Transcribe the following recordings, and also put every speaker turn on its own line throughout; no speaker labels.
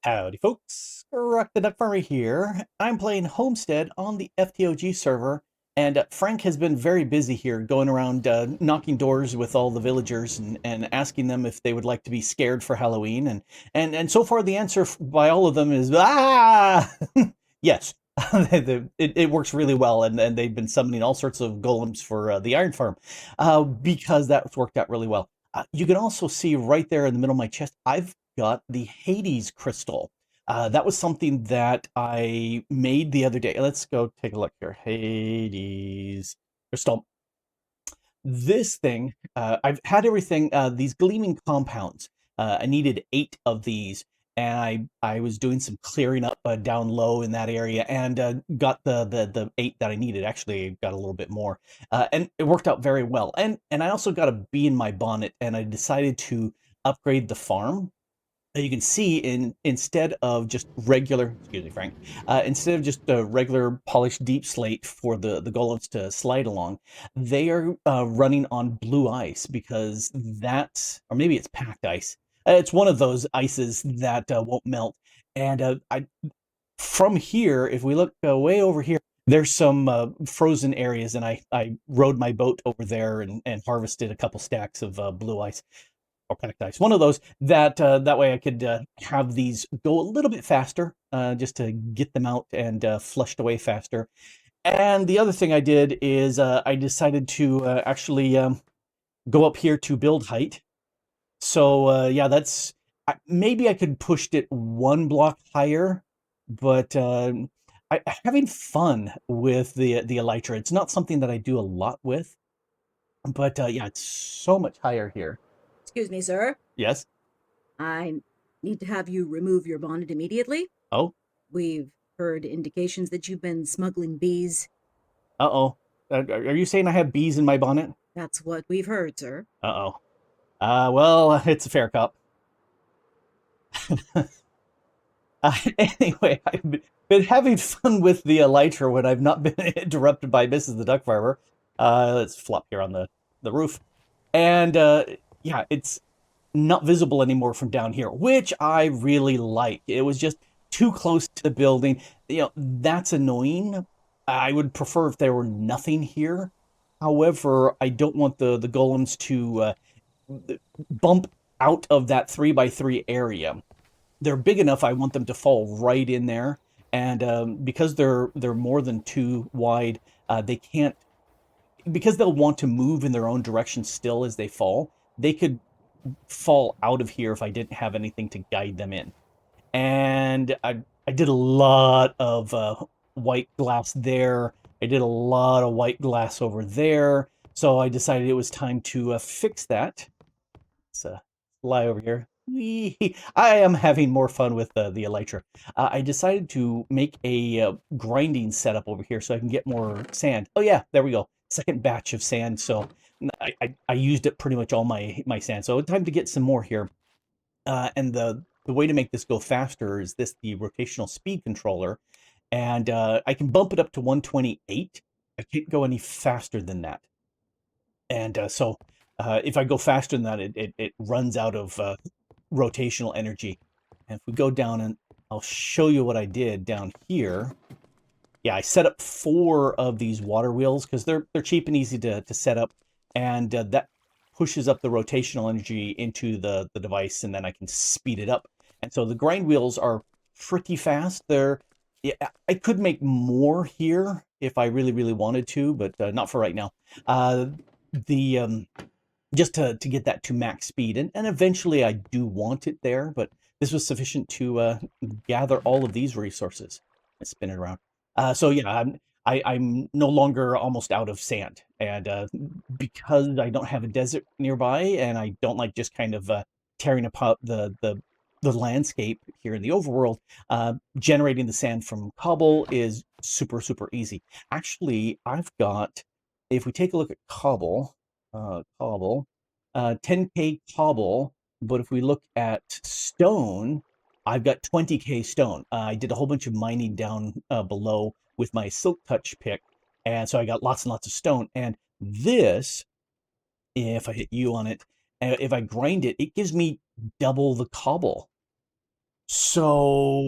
Howdy folks, Grok the DuckFarmer here. I'm playing Homestead on the FTOG server, and Frank has been very busy here going around knocking doors with all the villagers and asking them if they would like to be scared for Halloween. And so far the answer by all of them is, ah! Yes. It works really well, and they've been summoning all sorts of golems for the iron farm because that's worked out really well. You can also see right there in the middle of my chest, I've got the Hades crystal. That was something that I made the other day. Let's go take a look here. Hades crystal. This thing, I've had everything, these gleaming compounds. I needed 8 of these, and I was doing some clearing up down low in that area, and got the 8 that I needed. Actually, got a little bit more, and it worked out very well. And I also got a bee in my bonnet, and I decided to upgrade the farm. You can see instead of just regular, excuse me, Frank, instead of just a regular polished deep slate for the golems to slide along, they are running on blue ice because that's, or maybe it's packed ice. It's one of those ices that won't melt. And from here, if we look way over here, there's some frozen areas, and I rode my boat over there and harvested a couple stacks of blue ice or packed ice. One of those that way I could have these go a little bit faster, just to get them out and flushed away faster. And the other thing I did is I decided to actually go up here to build height. So yeah, that's maybe I could pushed it 1 block higher, but having fun with the elytra. It's not something that I do a lot with, but yeah, it's so much higher here.
Excuse me, sir.
Yes.
I need to have you remove your bonnet immediately.
Oh.
We've heard indications that you've been smuggling bees.
Uh-oh. Are you saying I have bees in my bonnet?
That's what we've heard, sir.
Uh-oh. Well, it's a fair cop. Anyway, I've been having fun with the elytra when I've not been interrupted by Mrs. the Duck Farmer. Let's flop here on the roof. And yeah, it's not visible anymore from down here, which I really like. It was just too close to the building. You know, that's annoying. I would prefer if there were nothing here. However, I don't want the golems to bump out of that 3x3 area. They're big enough. I want them to fall right in there, and because they're more than 2 wide, they can't, because they'll want to move in their own direction still as they fall. They could fall out of here if I didn't have anything to guide them in. And I did a lot of white glass there. I did a lot of white glass over there. So I decided it was time to fix that. Let's fly over here. I am having more fun with the elytra. I decided to make a grinding setup over here so I can get more sand. Oh yeah, there we go. Second batch of sand. So I used it pretty much all my sand. So time to get some more here. And the way to make this go faster is the rotational speed controller, and I can bump it up to 128. I can't go any faster than that. And so if I go faster than that, it runs out of rotational energy. And if we go down, and I'll show you what I did down here. Yeah, I set up 4 of these water wheels because they're cheap and easy to set up, and that pushes up the rotational energy into the device, and then I can speed it up. And so the grind wheels are pretty fast. Yeah, I could make more here if I really wanted to, but not for right now. The just to get that to max speed, and eventually I do want it there, but this was sufficient to gather all of these resources and spin it around. So yeah, I'm no longer almost out of sand, and because I don't have a desert nearby, and I don't like just kind of tearing apart the landscape here in the overworld, generating the sand from cobble is super easy. Actually, I've got, if we take a look at cobble, 10K cobble, but if we look at stone, I've got 20K stone. I did a whole bunch of mining down below with my silk touch pick, and so I got lots and lots of stone. And this, if I hit U on it, if I grind it, it gives me double the cobble. So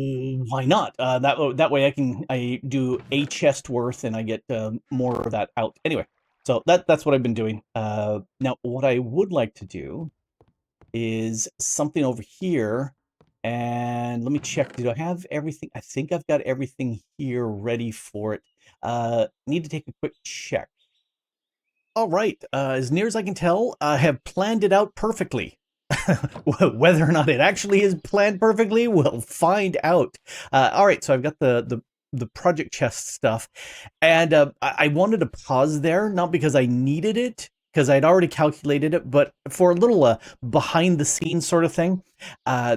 why not? That way I do a chest worth and I get more of that out. Anyway, so that's what I've been doing. Now what I would like to do is something over here, and let me check. Do I have everything? I think I've got everything here ready for it. Need to take a quick check. All right, as near as I can tell, I have planned it out perfectly. Whether or not it actually is planned perfectly, we'll find out. All right, so I've got the project chest stuff, and I wanted to pause there, not because I needed it, because I'd already calculated it, but for a little behind the scenes sort of thing. Uh,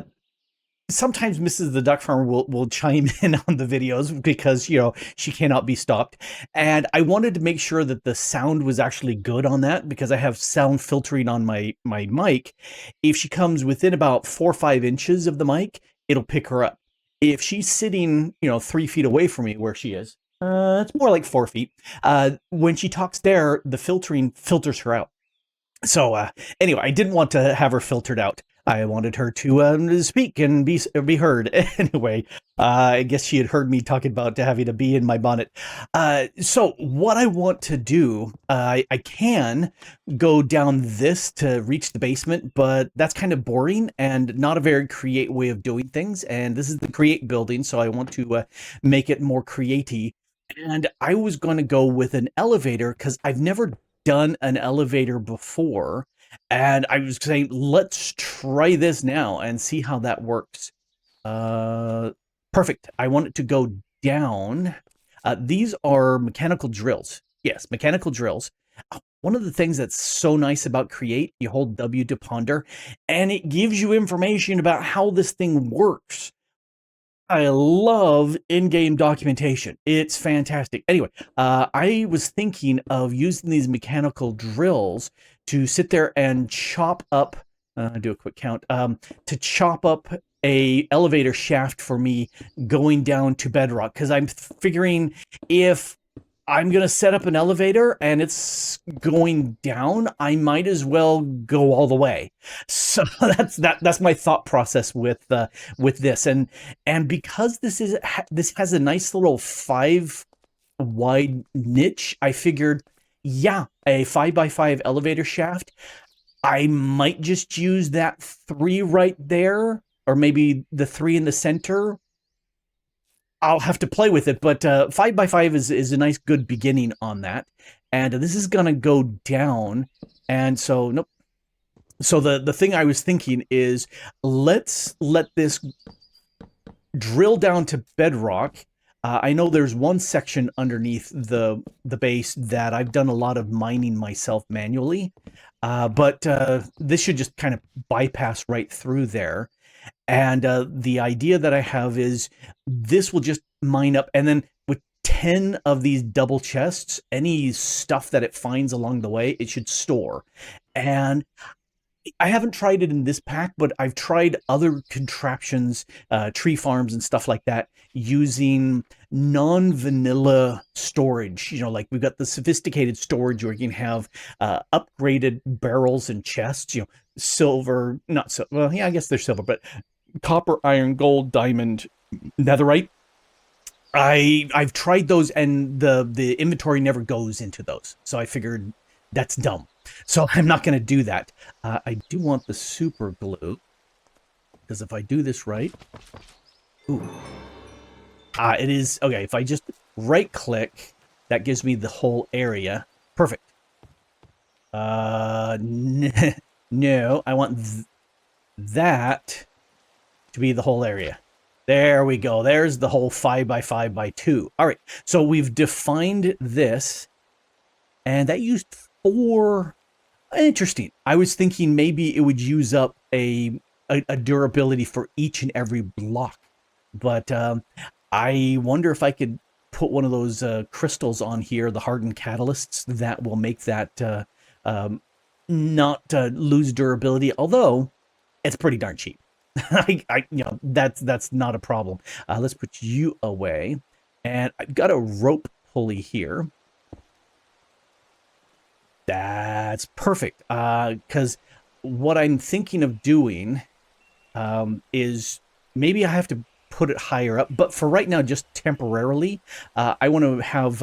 Sometimes Mrs. the Duck Farmer will chime in on the videos because, you know, she cannot be stopped. And I wanted to make sure that the sound was actually good on that because I have sound filtering on my mic. If she comes within about 4 or 5 inches of the mic, it'll pick her up. If she's sitting, you know, 3 feet away from me where she is, it's more like 4 feet. When she talks there, the filtering filters her out. So anyway, I didn't want to have her filtered out. I wanted her to speak and be heard. Anyway, I guess she had heard me talking about having a bee in my bonnet. So what I want to do, I can go down this to reach the basement, but that's kind of boring and not a very create way of doing things. And this is the create building, so I want to make it more creaty. And I was going to go with an elevator because I've never done an elevator before, and I was saying, let's try this now and see how that works. Uh, Perfect. I want it to go down. These are mechanical drills. Yes, mechanical drills. One of the things that's so nice about Create, you hold W to ponder, and it gives you information about how this thing works. I love in-game documentation. It's fantastic. Anyway, I was thinking of using these mechanical drills to sit there and chop up, do a quick count, to chop up a elevator shaft for me going down to bedrock. Because I'm figuring if I'm gonna set up an elevator and it's going down, I might as well go all the way. So that's my thought process with this, and because this has a nice little 5 wide niche, I figured, yeah, a 5x5 elevator shaft. I might just use that 3 right there, or maybe the 3 in the center. I'll have to play with it, but 5x5 is a nice good beginning on that. And this is gonna go down, and so nope. So the thing I was thinking is, let's let this drill down to bedrock. I know there's one section underneath the base that I've done a lot of mining myself manually, but this should just kind of bypass right through there. And the idea that I have is this will just mine up, and then with 10 of these double chests, any stuff that it finds along the way, it should store. And I haven't tried it in this pack, but I've tried other contraptions, tree farms and stuff like that, using non-vanilla storage. You know, like we've got the sophisticated storage where you can have upgraded barrels and chests, you know, silver, not so, well, yeah, I guess they're silver, but copper, iron, gold, diamond, netherite. I've tried those, and the inventory never goes into those. So I figured that's dumb. So I'm not going to do that. I do want the super glue, because if I do this right, ooh, it is okay. If I just right click, that gives me the whole area. Perfect. No, I want that to be the whole area. There we go. There's the whole 5x5x2. All right. So we've defined this, and that used 4. Interesting. I was thinking maybe it would use up a durability for each and every block, but I wonder if I could put one of those crystals on here, the hardened catalysts, that will make that not lose durability. Although it's pretty darn cheap. You know, that's not a problem. Let's put you away, and I've got a rope pulley here. That's perfect. Because what I'm thinking of doing is maybe I have to put it higher up, but for right now, just temporarily, I want to have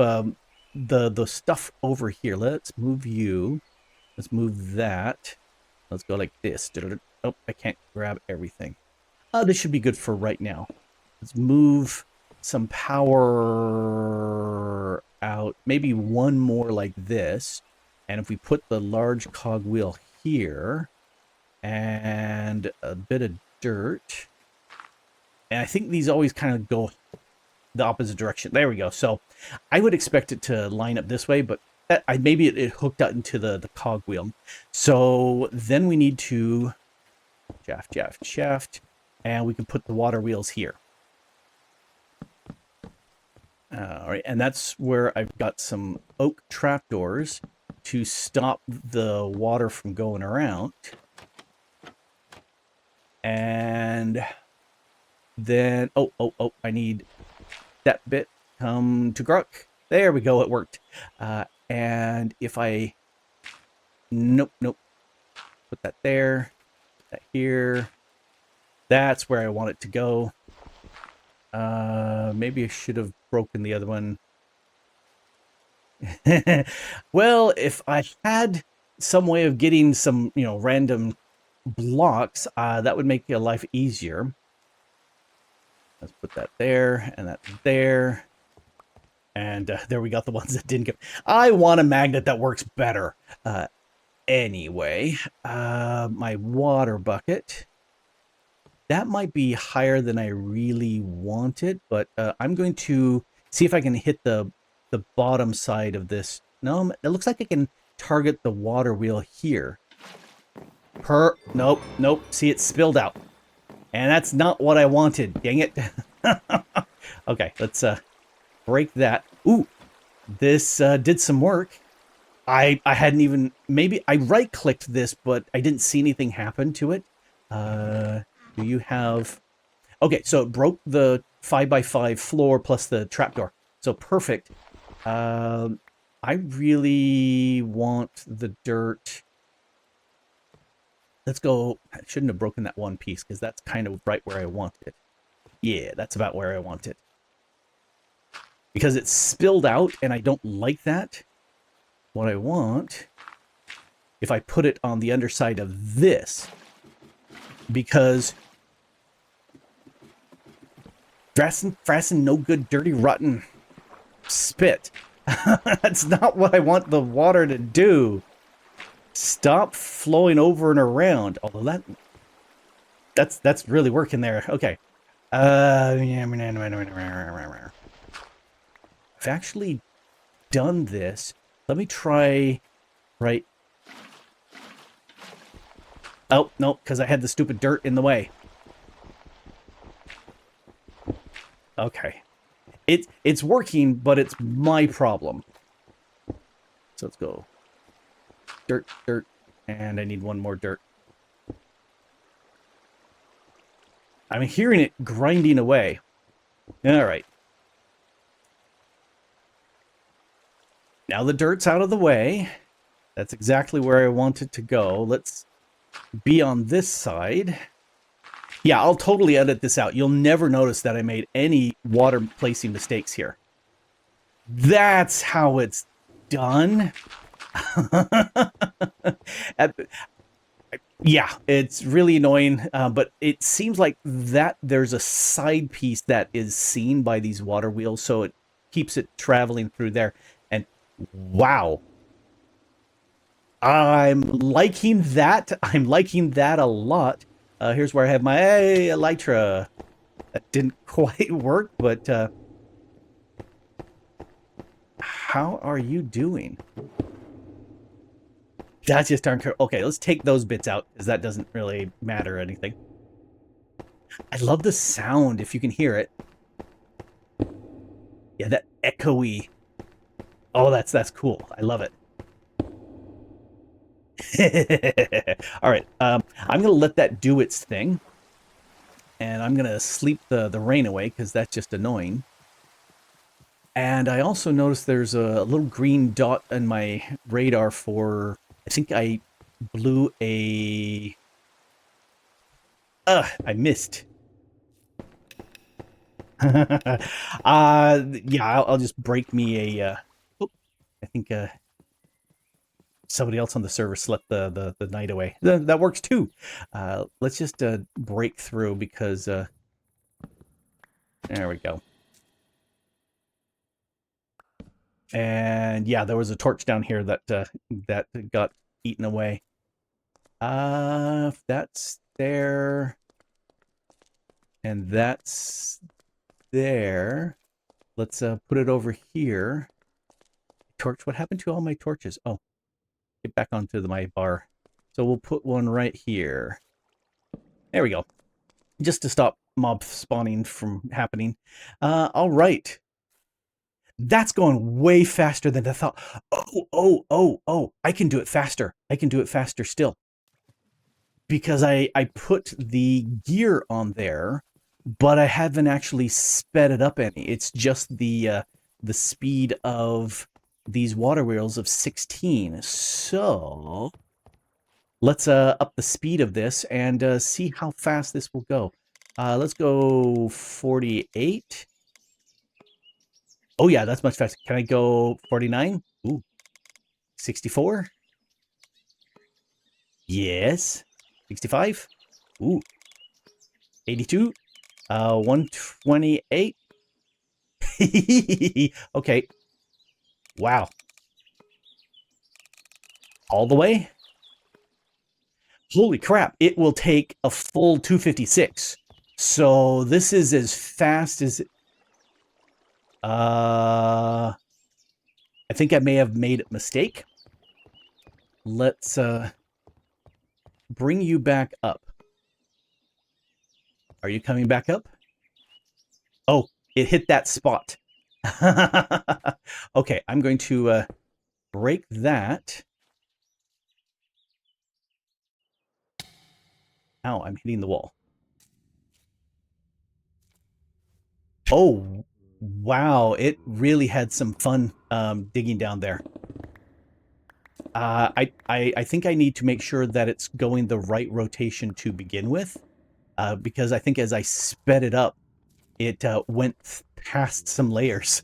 the stuff over here. Let's move you. Let's move that. Let's go like this. Oh, I can't grab everything. This should be good for right now. Let's move some power out. Maybe one more like this. And if we put the large cogwheel here and a bit of dirt. And I think these always kind of go the opposite direction. There we go. So I would expect it to line up this way, but maybe it hooked up into the cogwheel. So then we need to shaft, and we can put the water wheels here. All right, and that's where I've got some oak trapdoors to stop the water from going around. And then, oh, I need that bit come to Grok. There we go, it worked. And if I, nope, put that there, put that here. That's where I want it to go. Maybe I should have broken the other one. Well, if I had some way of getting some, random blocks, that would make your life easier. Let's put that there, and that there. And there we got the ones that didn't go. I want a magnet that works better. Anyway, my water bucket. That might be higher than I really want it, but I'm going to see if I can hit the bottom side of this. No, it looks like I can target the water wheel here. Nope. See, it spilled out. And that's not what I wanted. Dang it. Okay, let's break that. Ooh, this did some work. I hadn't even, maybe I right-clicked this, but I didn't see anything happen to it. Do you have, okay, so it broke the 5x5 floor plus the trapdoor. So perfect. I really want the dirt. Let's go. I shouldn't have broken that one piece because that's kind of right where I want it. Yeah, that's about where I want it. Because it spilled out and I don't like that. What I want, if I put it on the underside of this, because frassing no good, dirty, rotten spit. That's not what I want the water to do. Stop flowing over and around. Although that's really working there. Okay. I've actually done this. Let me try right. Oh, no, because I had the stupid dirt in the way. Okay. It's working, but it's my problem. So let's go. Dirt, and I need one more dirt. I'm hearing it grinding away. All right. Now the dirt's out of the way. That's exactly where I want it to go. Let's be on this side. Yeah, I'll totally edit this out. You'll never notice that I made any water placing mistakes here. That's how it's done. Yeah, it's really annoying, but it seems like that there's a side piece that is seen by these water wheels, so it keeps it traveling through there. And wow, I'm liking that. I'm liking that a lot. Here's where I have my elytra. That didn't quite work, but how are you doing? That's just darn cool. Okay, let's take those bits out because that doesn't really matter or anything. I love the sound if you can hear it. Yeah, that echoey. Oh, that's cool. I love it. All right, I'm gonna let that do its thing, and I'm gonna sleep the rain away because that's just annoying. And I also noticed there's a little green dot in my radar for, I think I blew a, I missed. Yeah, I'll just break me a. Oh, I think somebody else on the server slept the night away. That works too. Let's just break through because there we go. And yeah, there was a torch down here that that got eaten away. That's there, and that's there. Let's put it over here. Torch. What happened to all my torches? Oh, get back onto my bar. So we'll put one right here. There we go. Just to stop mob spawning from happening. All right. That's going way faster than I thought. Oh. I can do it faster. I can do it faster still. Because I put the gear on there, but I haven't actually sped it up any. It's just the speed of these water wheels of 16. So let's up the speed of this and see how fast this will go. Let's go 48. Oh yeah, that's much faster. Can I go 49? Ooh, 64? Yes. 65? Ooh. 82? 128? Okay. Wow. All the way? Holy crap, it will take a full 256. So this is as fast as... I think I may have made a mistake. Let's bring you back up. Are you coming back up? Oh, it hit that spot. Okay, I'm going to break that. Ow, I'm hitting the wall. Oh, wow, it really had some fun digging down there. I think I need to make sure that it's going the right rotation to begin with, because I think as I sped it up, it went past some layers.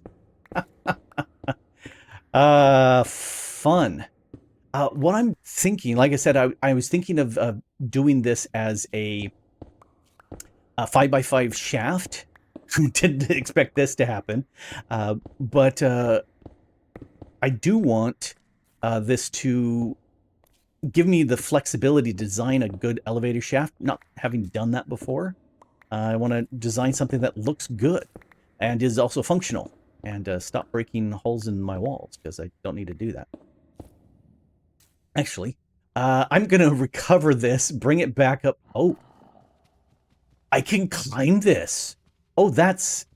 Fun. What I'm thinking, like I said, I was thinking of doing this as a 5x5 shaft. Didn't expect this to happen, but I do want this to give me the flexibility to design a good elevator shaft. Not having done that before, I want to design something that looks good and is also functional, and stop breaking holes in my walls because I don't need to do that. Actually, I'm going to recover this, bring it back up. Oh, I can climb this. Oh, that's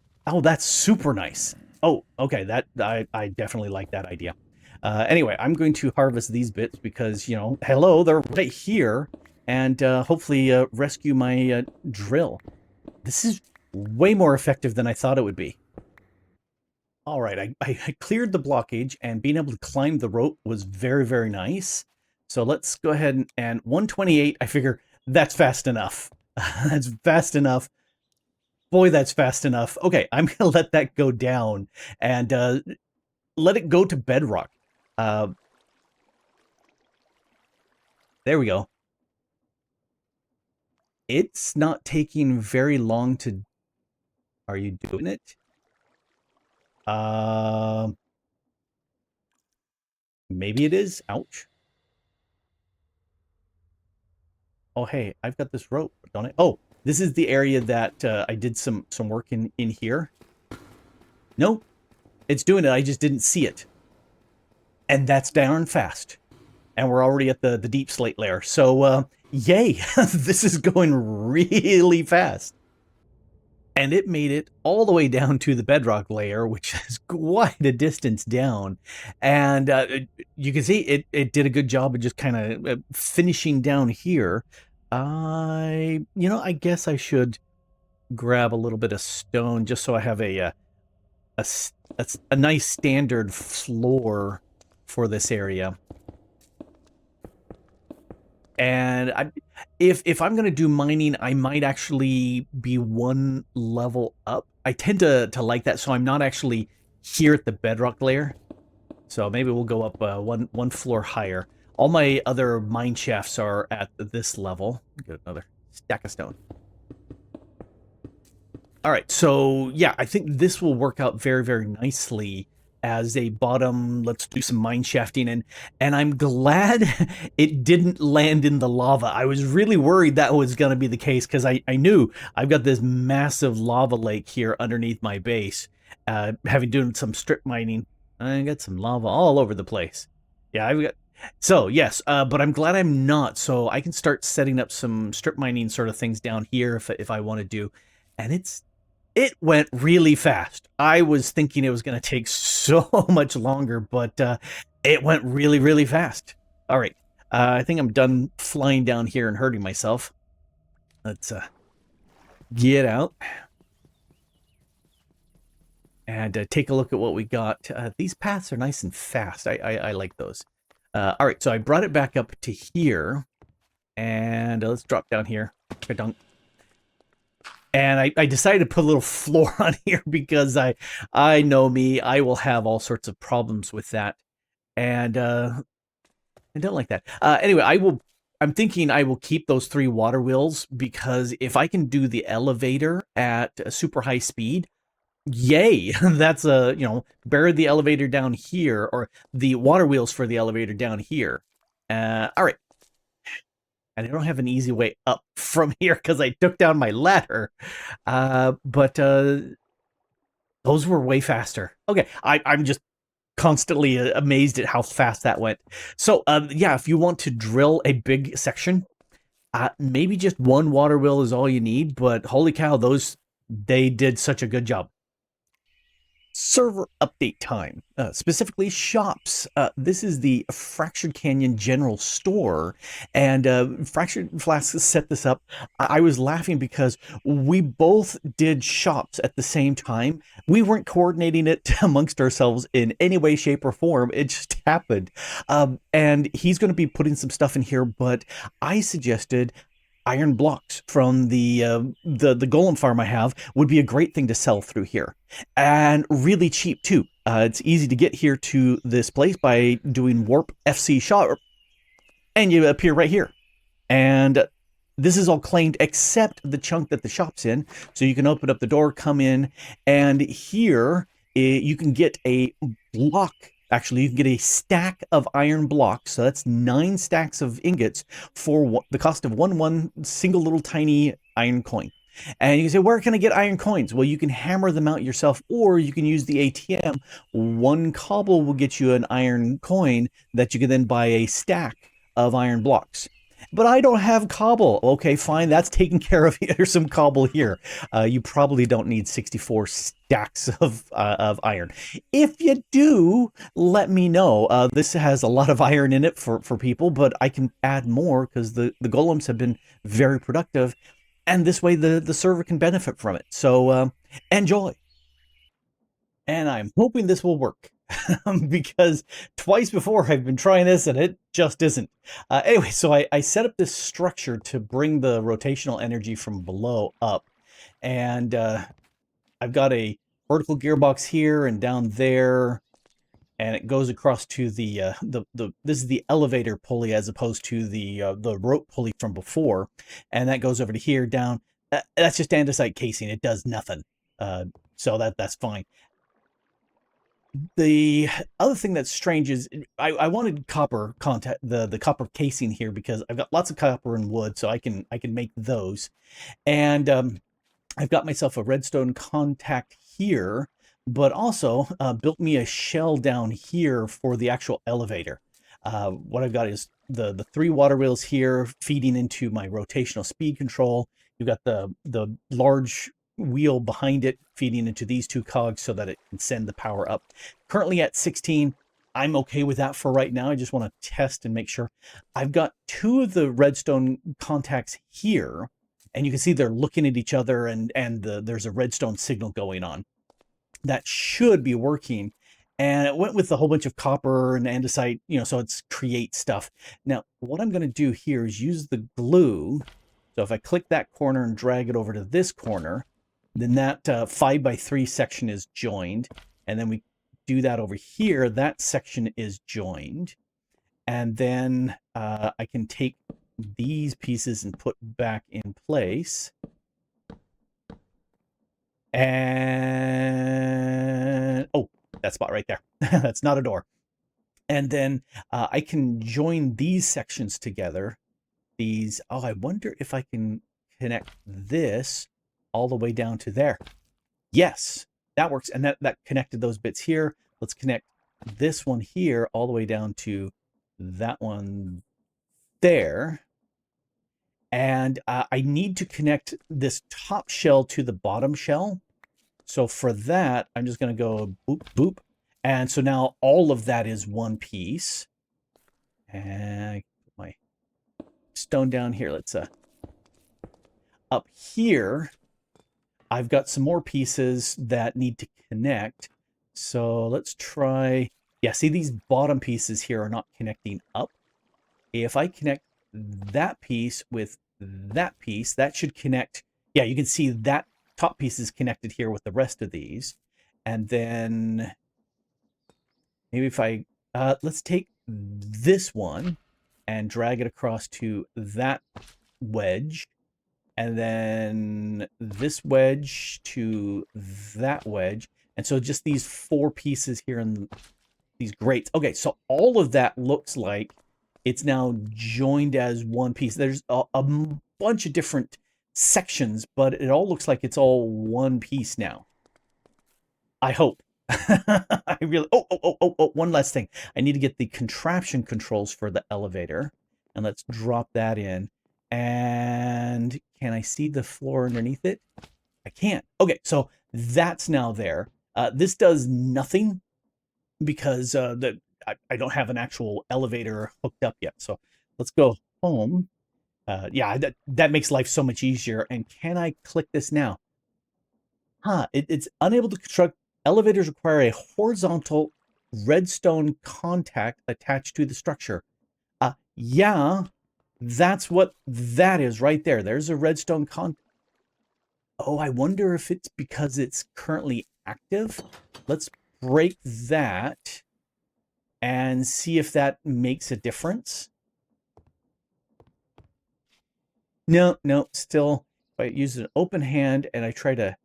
super nice. Oh, okay, that I definitely like that idea. Anyway, I'm going to harvest these bits because, you know, hello, they're right here, and hopefully rescue my drill. This is way more effective than I thought it would be. All right, I cleared the blockage, and being able to climb the rope was very, very nice. So let's go ahead and 128, I figure that's fast enough. That's fast enough. Boy, that's fast enough. Okay, I'm going to let that go down and let it go to bedrock. There we go. It's not taking very long to... Are you doing it? Maybe it is. Ouch. Oh, hey, I've got this rope, don't I? Oh, this is the area that I did some work in here. No, it's doing it. I just didn't see it. And that's darn fast. And we're already at the deep slate layer. So, yay, this is going really fast. And it made it all the way down to the bedrock layer, which is quite a distance down. And you can see it did a good job of just kind of finishing down here. You know, I guess I should grab a little bit of stone just so I have a nice standard floor for this area. And if I'm gonna do mining, I might actually be one level up. I tend to like that, so I'm not actually here at the bedrock layer. So maybe we'll go up one floor higher. All my other mine shafts are at this level. Get another stack of stone. All right, so yeah, I think this will work out very, very nicely as a bottom. Let's do some mine shafting, and I'm glad it didn't land in the lava. I was really worried that was going to be the case because I knew I've got this massive lava lake here underneath my base. Having done some strip mining, I got some lava all over the place. Yeah, I've got. So yes, but I'm glad I'm not. So I can start setting up some strip mining sort of things down here if I want to do, and it went really fast. I was thinking it was going to take so much longer, but it went really, really fast. All right. I think I'm done flying down here and hurting myself. Let's get out and take a look at what we got. These paths are nice and fast. I like those. All right. So I brought it back up to here. And let's drop down here. Ka-dunk. And I decided to put a little floor on here because I know me, I will have all sorts of problems with that. And I don't like that. Anyway, I'm thinking I will keep those 3 water wheels because if I can do the elevator at a super high speed, yay. That's bury the elevator down here, or the water wheels for the elevator down here. All right. And I don't have an easy way up from here because I took down my ladder. But those were way faster. Okay, I'm just constantly amazed at how fast that went. So, yeah, if you want to drill a big section, maybe just 1 water wheel is all you need. But holy cow, they did such a good job. Server update time, specifically shops. This is the Fractured Canyon General Store, and Fractured Flasks set this up. I was laughing because we both did shops at the same time. We weren't coordinating it amongst ourselves in any way, shape, or form. It just happened. And he's going to be putting some stuff in here, but I suggested iron blocks from the golem farm I have would be a great thing to sell through here, and really cheap too. It's easy to get here to this place by doing warp FC shop, and you appear right here. And this is all claimed except the chunk that the shop's in, so you can open up the door, come in, and here you can get a block. Actually, you can get a stack of iron blocks, so that's 9 stacks of ingots for the cost of one single little tiny iron coin. And you can say, where can I get iron coins? Well, you can hammer them out yourself, or you can use the ATM. 1 cobble will get you an iron coin that you can then buy a stack of iron blocks. But I don't have cobble. Okay, fine. That's taken care of. Here's some cobble here. You probably don't need 64 stacks of iron. If you do, let me know. This has a lot of iron in it for people, but I can add more because the golems have been very productive. And this way the server can benefit from it. So enjoy. And I'm hoping this will work. Because twice before I've been trying this and it just isn't. Anyway, so I set up this structure to bring the rotational energy from below up. And I've got a vertical gearbox here and down there. And it goes across to this is the elevator pulley as opposed to the rope pulley from before. And that goes over to here, down. That's just andesite casing. It does nothing. So that's fine. The other thing that's strange is I wanted copper contact the copper casing here because I've got lots of copper and wood, so I can make those. And I've got myself a redstone contact here, but also built me a shell down here for the actual elevator. What I've got is the 3 water wheels here feeding into my rotational speed control. You've got the large wheel behind it feeding into these 2 cogs so that it can send the power up. Currently at 16. I'm okay with that for right now. I just want to test and make sure. I've got 2 of the redstone contacts here, and you can see they're looking at each other, and there's a redstone signal going on. That should be working. And it went with a whole bunch of copper and andesite, so it's create stuff. Now, what I'm going to do here is use the glue. So if I click that corner and drag it over to this corner, then that 5x3 section is joined. And then we do that over here. That section is joined. And then I can take these pieces and put back in place. And, oh, that spot right there. That's not a door. And then I can join these sections together. I wonder if I can connect this all the way down to there. Yes, that works. And that connected those bits here. Let's connect this one here all the way down to that one there. And I need to connect this top shell to the bottom shell. So for that, I'm just going to go boop, boop. And so now all of that is one piece. And I put my stone down here. Let's up here, I've got some more pieces that need to connect. So let's try. Yeah, see, these bottom pieces here are not connecting up. If I connect that piece with that piece, that should connect. Yeah, you can see that top piece is connected here with the rest of these. And then maybe if I, let's take this one and drag it across to that wedge. And then this wedge to that wedge. And so just these 4 pieces here and these grates. Okay, so all of that looks like it's now joined as one piece. There's a bunch of different sections, but it all looks like it's all one piece now. I hope. I really. Oh, one last thing. I need to get the contraption controls for the elevator. And let's drop that in. And can I see the floor underneath it? I can't. Okay, so that's now there. This does nothing because I don't have an actual elevator hooked up yet. So let's go home. Yeah, that makes life so much easier. And can I click this now? It's unable to construct. Elevators require a horizontal redstone contact attached to the structure. Yeah, that's what that is right there. There's a redstone contact. Oh, I wonder if it's because it's currently active. Let's break that and see if that makes a difference. No, still, if I use an open hand and I try to,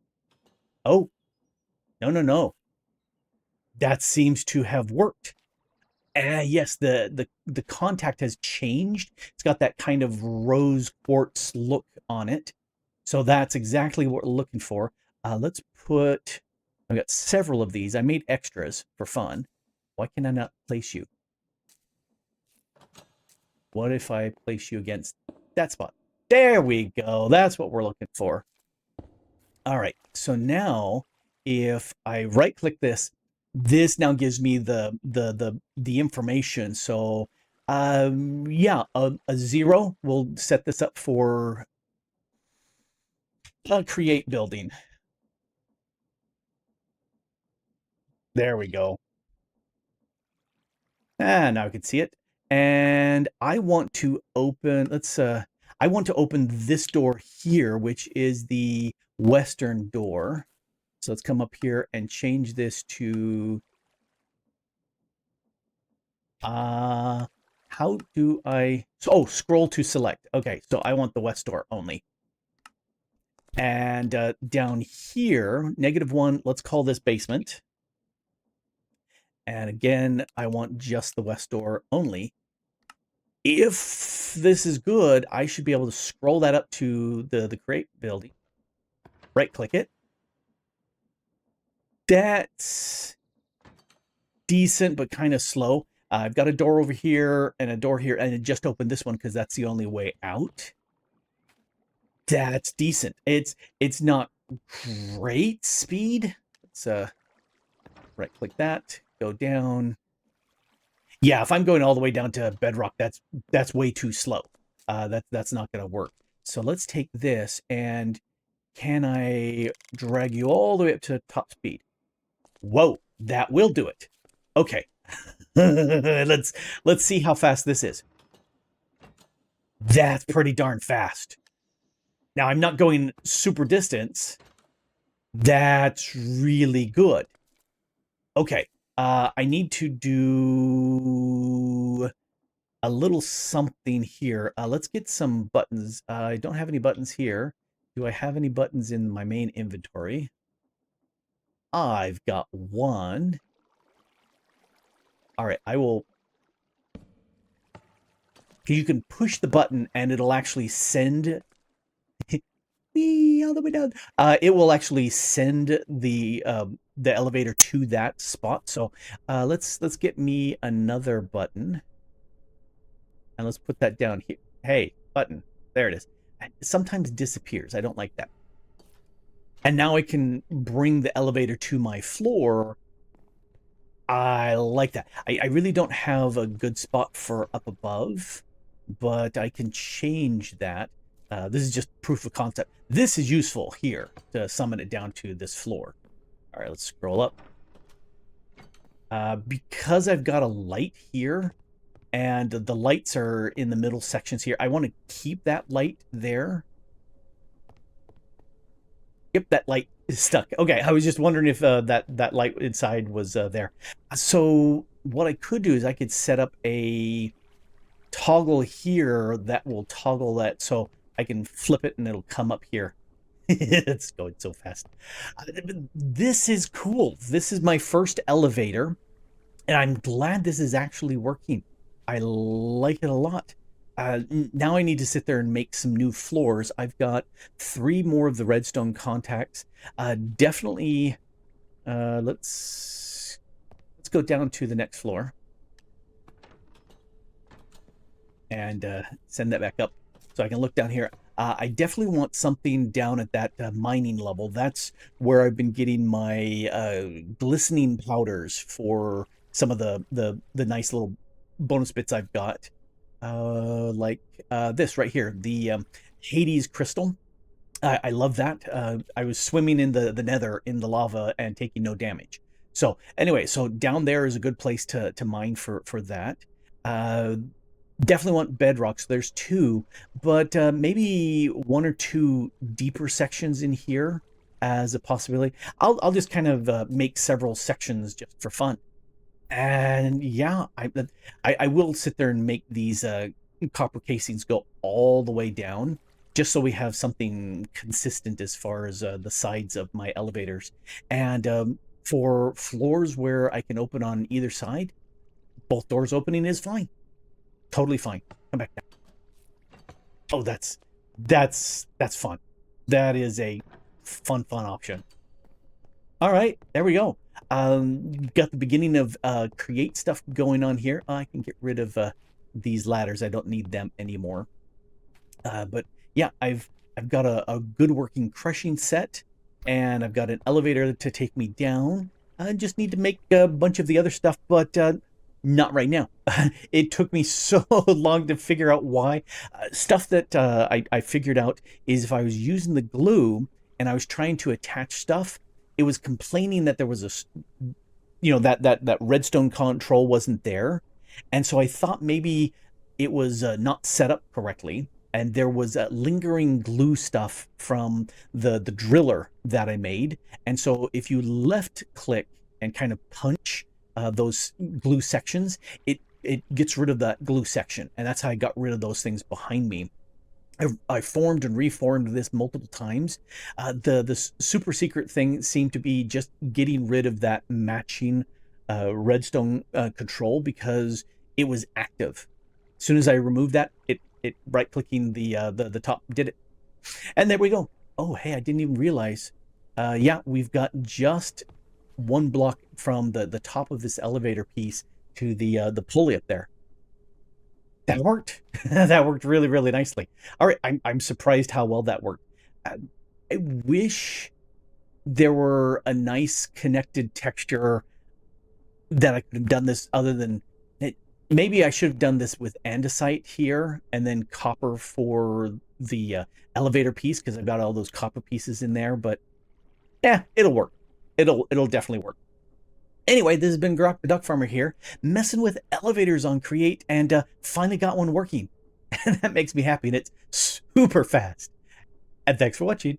oh, no. That seems to have worked. Yes, the contact has changed. It's got that kind of rose quartz look on it. So that's exactly what we're looking for. Let's put, I've got several of these. I made extras for fun. Why can I not place you? What if I place you against that spot? There we go. That's what we're looking for. All right. So now if I right click this, this now gives me the information. So yeah, a 0 will set this up for create building. There we go. Now I can see it. And I want to open, I want to open this door here, which is the western door. So let's come up here and change this to, how do I, scroll to select. Okay, so I want the west door only. And down here, -1, let's call this basement. And again, I want just the west door only. If this is good, I should be able to scroll that up to the create building. Right click it. That's decent, but kind of slow. I've got a door over here and a door here, and it just opened this one because that's the only way out. That's decent. It's not great speed. Let's right click that, go down. Yeah, if I'm going all the way down to bedrock, that's way too slow. That's not going to work. So let's take this, and can I drag you all the way up to top speed? Whoa, that will do it. Okay. let's see how fast this is. That's pretty darn fast. Now, I'm not going super distance. That's really good. Okay. I need to do a little something here. Let's get some buttons. I don't have any buttons here. Do I have any buttons in my main inventory? I've got one. All right, I will. You can push the button and it'll actually send all the way down. It will actually send the elevator to that spot. So let's get me another button, and let's put that down here. Hey, button, there it is. It sometimes disappears. I don't like that. And now I can bring the elevator to my floor. I like that. I really don't have a good spot for up above, but I can change that. This is just proof of concept. This is useful here to summon it down to this floor. All right, let's scroll up. Because I've got a light here, and the lights are in the middle sections here, I want to keep that light there. Yep, that light is stuck. Okay, I was just wondering if that light inside was there. So what I could do is I could set up a toggle here that will toggle that, so I can flip it and it'll come up here. It's going so fast. This is cool. This is my first elevator, and I'm glad this is actually working. I like it a lot. Now I need to sit there and make some new floors. I've got 3 more of the redstone contacts. Definitely, let's go down to the next floor and send that back up so I can look down here. I definitely want something down at that mining level. That's where I've been getting my glistening powders for some of the nice little bonus bits I've got. Like this right here, the Hades crystal. I love that. I was swimming in the nether in the lava and taking no damage. So anyway, so down there is a good place to mine for that. Definitely want bedrock, so there's 2, but maybe 1 or 2 deeper sections in here as a possibility. I'll just kind of make several sections just for fun. And yeah, I will sit there and make these copper casings go all the way down, just so we have something consistent as far as the sides of my elevators. And for floors where I can open on either side, both doors opening is fine. Totally fine. Come back down. Oh, that's fun. That is a fun option. All right, there we go. Got the beginning of create stuff going on here. I can get rid of these ladders. I don't need them anymore. But yeah, I've got a good working crushing set, and I've got an elevator to take me down. I just need to make a bunch of the other stuff, but not right now. It took me so long to figure out why. Stuff that I figured out is if I was using the glue and I was trying to attach stuff, it was complaining that there was that redstone control wasn't there. And so I thought maybe it was not set up correctly, and there was lingering glue stuff from the driller that I made. And so if you left click and kind of punch those glue sections, it gets rid of that glue section, and that's how I got rid of those things behind me. I formed and reformed this multiple times. The super secret thing seemed to be just getting rid of that matching redstone control, because it was active. As soon as I removed that, it right clicking the top did it, and there we go. Oh hey, I didn't even realize. Yeah, we've got just 1 block from the top of this elevator piece to the pulley up there. That worked. That worked really, really nicely. All right, I'm surprised how well that worked. I wish there were a nice connected texture that I could have done this other than it. Maybe I should have done this with andesite here and then copper for the elevator piece, because I've got all those copper pieces in there. But yeah, it'll work. It'll definitely work. Anyway, this has been Grok the Duck Farmer here, messing with elevators on Create, and finally got one working. And that makes me happy, and it's super fast. And thanks for watching.